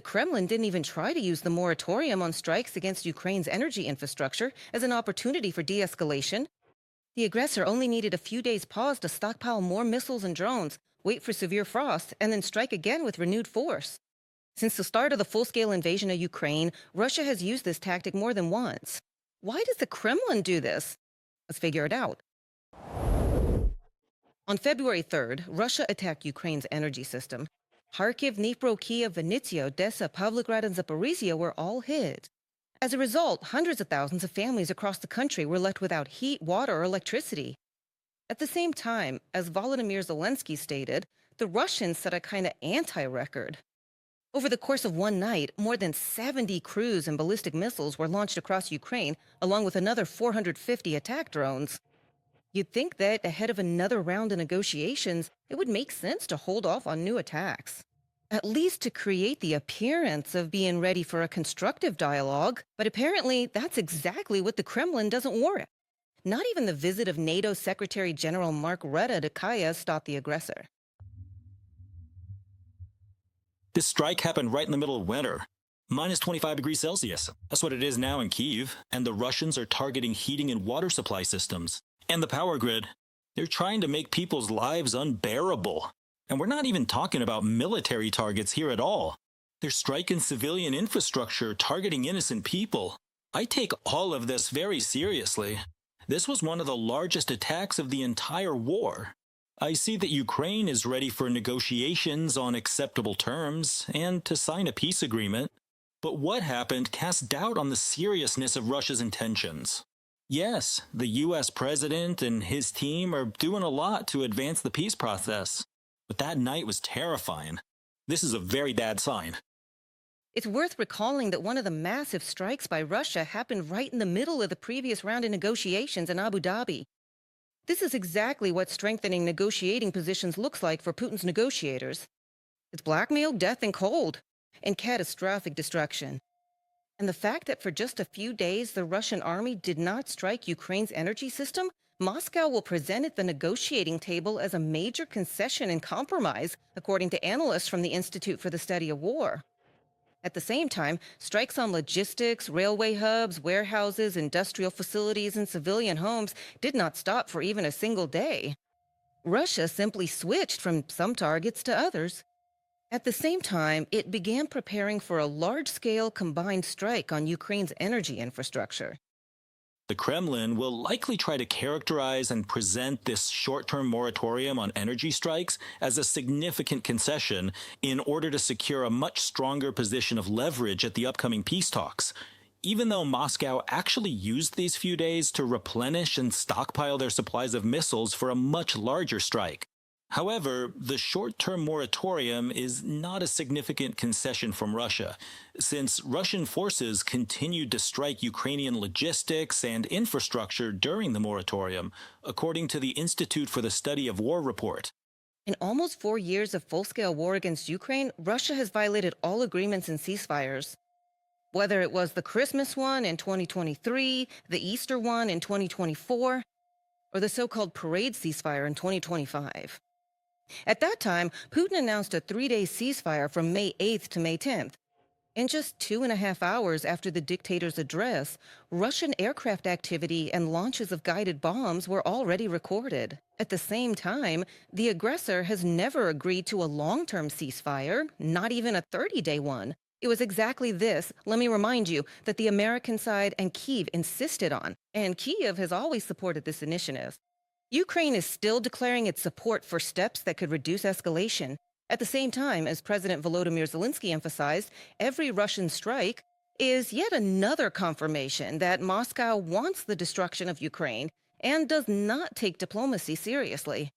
Kremlin didn't even try to use the moratorium on strikes against Ukraine's energy infrastructure as an opportunity for de-escalation. The aggressor only needed a few days' pause to stockpile more missiles and drones, wait for severe frost, and then strike again with renewed force. Since the start of the full-scale invasion of Ukraine, Russia has used this tactic more than once. Why does the Kremlin do this? Let's figure it out. On February 3rd, Russia attacked Ukraine's energy system. Kharkiv, Dnipro, Kiev, Vinnytsia, Odessa, Pavlograd, and Zaporizhia were all hit. As a result, hundreds of thousands of families across the country were left without heat, water, or electricity. At the same time, as Volodymyr Zelensky stated, the Russians set a kind of anti-record. Over the course of one night, more than 70 cruise and ballistic missiles were launched across Ukraine, along with another 450 attack drones. You'd think that ahead of another round of negotiations, it would make sense to hold off on new attacks. At least to create the appearance of being ready for a constructive dialogue, but apparently that's exactly what the Kremlin doesn't warrant. Not even the visit of NATO Secretary General Mark Rutte to Kyiv stopped the aggressor. This strike happened right in the middle of winter. Minus 25 degrees Celsius. That's what it is now in Kyiv, and the Russians are targeting heating and water supply systems. And the power grid. They're trying to make people's lives unbearable. And we're not even talking about military targets here at all. They're striking civilian infrastructure, targeting innocent people. I take all of this very seriously. This was one of the largest attacks of the entire war. I see that Ukraine is ready for negotiations on acceptable terms and to sign a peace agreement. But what happened casts doubt on the seriousness of Russia's intentions. Yes, the U.S. president and his team are doing a lot to advance the peace process. But that night was terrifying. This is a very bad sign. It's worth recalling that one of the massive strikes by Russia happened right in the middle of the previous round of negotiations in Abu Dhabi. This is exactly what strengthening negotiating positions looks like for Putin's negotiators. It's blackmail, death, and cold, and catastrophic destruction. And the fact that for just a few days the Russian army did not strike Ukraine's energy system, Moscow will present at the negotiating table as a major concession and compromise, according to analysts from the Institute for the Study of War. At the same time, strikes on logistics, railway hubs, warehouses, industrial facilities, and civilian homes did not stop for even a single day. Russia simply switched from some targets to others. At the same time, it began preparing for a large-scale combined strike on Ukraine's energy infrastructure. The Kremlin will likely try to characterize and present this short-term moratorium on energy strikes as a significant concession in order to secure a much stronger position of leverage at the upcoming peace talks, even though Moscow actually used these few days to replenish and stockpile their supplies of missiles for a much larger strike. However, the short-term moratorium is not a significant concession from Russia, since Russian forces continued to strike Ukrainian logistics and infrastructure during the moratorium, according to the Institute for the Study of War report. In almost 4 years of full-scale war against Ukraine, Russia has violated all agreements and ceasefires. Whether it was the Christmas one in 2023, the Easter one in 2024, or the so-called parade ceasefire in 2025. At that time, Putin announced a 3-day ceasefire from May 8th to May 10th. In just 2.5 hours after the dictator's address, Russian aircraft activity and launches of guided bombs were already recorded. At the same time, the aggressor has never agreed to a long-term ceasefire, not even a 30-day one. It was exactly this, let me remind you, that the American side and Kyiv insisted on, and Kyiv has always supported this initiative. Ukraine is still declaring its support for steps that could reduce escalation. At the same time, as President Volodymyr Zelensky emphasized, every Russian strike is yet another confirmation that Moscow wants the destruction of Ukraine and does not take diplomacy seriously.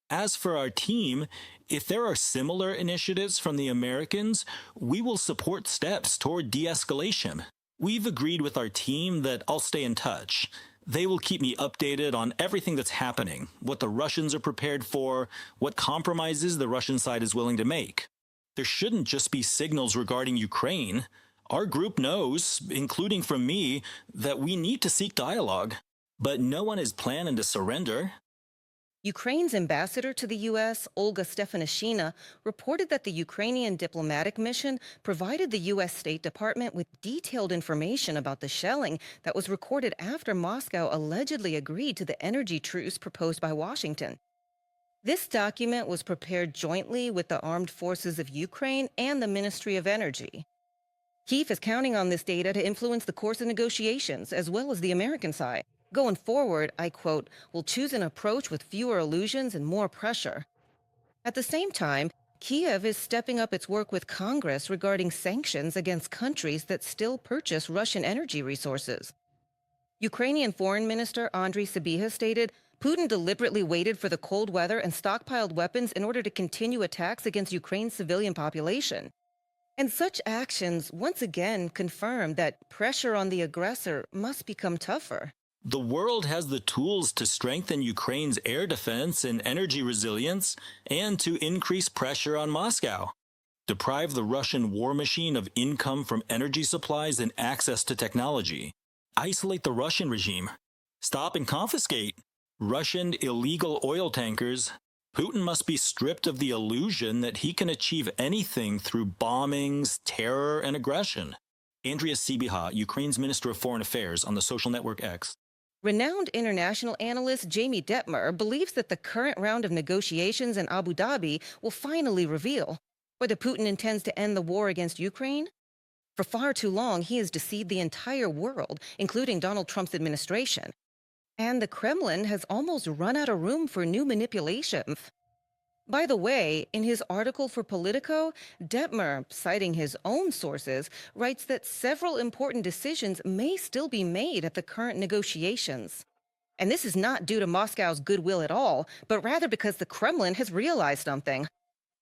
As for our team, if there are similar initiatives from the Americans, we will support steps toward de-escalation. We've agreed with our team that I'll stay in touch. They will keep me updated on everything that's happening, what the Russians are prepared for, what compromises the Russian side is willing to make. There shouldn't just be signals regarding Ukraine. Our group knows, including from me, that we need to seek dialogue. But no one is planning to surrender. Ukraine's ambassador to the U.S., Olga Stefanishina, reported that the Ukrainian diplomatic mission provided the U.S. State Department with detailed information about the shelling that was recorded after Moscow allegedly agreed to the energy truce proposed by Washington. This document was prepared jointly with the Armed Forces of Ukraine and the Ministry of Energy. Kyiv is counting on this data to influence the course of negotiations, as well as the American side. Going forward, I quote, "will choose an approach with fewer illusions and more pressure." At the same time, Kyiv is stepping up its work with Congress regarding sanctions against countries that still purchase Russian energy resources. Ukrainian Foreign Minister Andriy Sybiha stated, Putin deliberately waited for the cold weather and stockpiled weapons in order to continue attacks against Ukraine's civilian population. And such actions once again confirm that pressure on the aggressor must become tougher. The world has the tools to strengthen Ukraine's air defense and energy resilience and to increase pressure on Moscow. Deprive the Russian war machine of income from energy supplies and access to technology. Isolate the Russian regime. Stop and confiscate Russian illegal oil tankers. Putin must be stripped of the illusion that he can achieve anything through bombings, terror, and aggression. Andriy Sybiha, Ukraine's Minister of Foreign Affairs, on the social network X. Renowned international analyst Jamie Detmer believes that the current round of negotiations in Abu Dhabi will finally reveal whether Putin intends to end the war against Ukraine. For far too long, he has deceived the entire world, including Donald Trump's administration. And the Kremlin has almost run out of room for new manipulations. By the way, in his article for Politico, Detmer, citing his own sources, writes that several important decisions may still be made at the current negotiations. And this is not due to Moscow's goodwill at all, but rather because the Kremlin has realized something.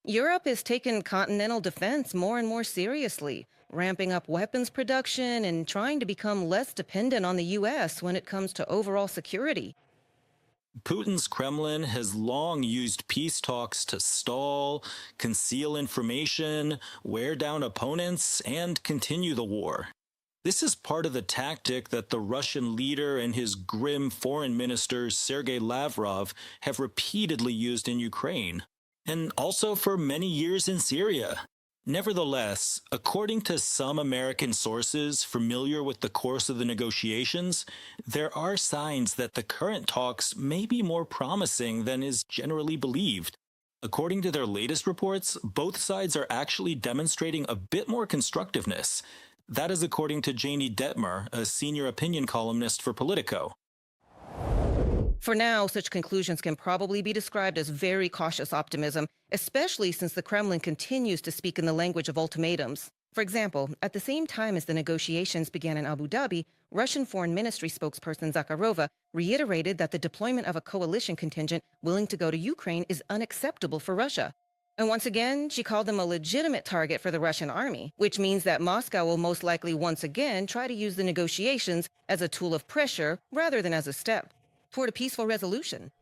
Europe has taken continental defense more and more seriously, ramping up weapons production and trying to become less dependent on the U.S. when it comes to overall security. Putin's Kremlin has long used peace talks to stall, conceal information, wear down opponents, and continue the war. This is part of the tactic that the Russian leader and his grim foreign minister, Sergei Lavrov, have repeatedly used in Ukraine, and also for many years in Syria. Nevertheless, according to some American sources familiar with the course of the negotiations, there are signs that the current talks may be more promising than is generally believed. According to their latest reports, both sides are actually demonstrating a bit more constructiveness. That is according to Jamie Detmer, a senior opinion columnist for Politico. For now, such conclusions can probably be described as very cautious optimism, especially since the Kremlin continues to speak in the language of ultimatums. For example, at the same time as the negotiations began in Abu Dhabi, Russian Foreign Ministry spokesperson Zakharova reiterated that the deployment of a coalition contingent willing to go to Ukraine is unacceptable for Russia. And once again, she called them a legitimate target for the Russian army, which means that Moscow will most likely once again try to use the negotiations as a tool of pressure rather than as a step toward a peaceful resolution.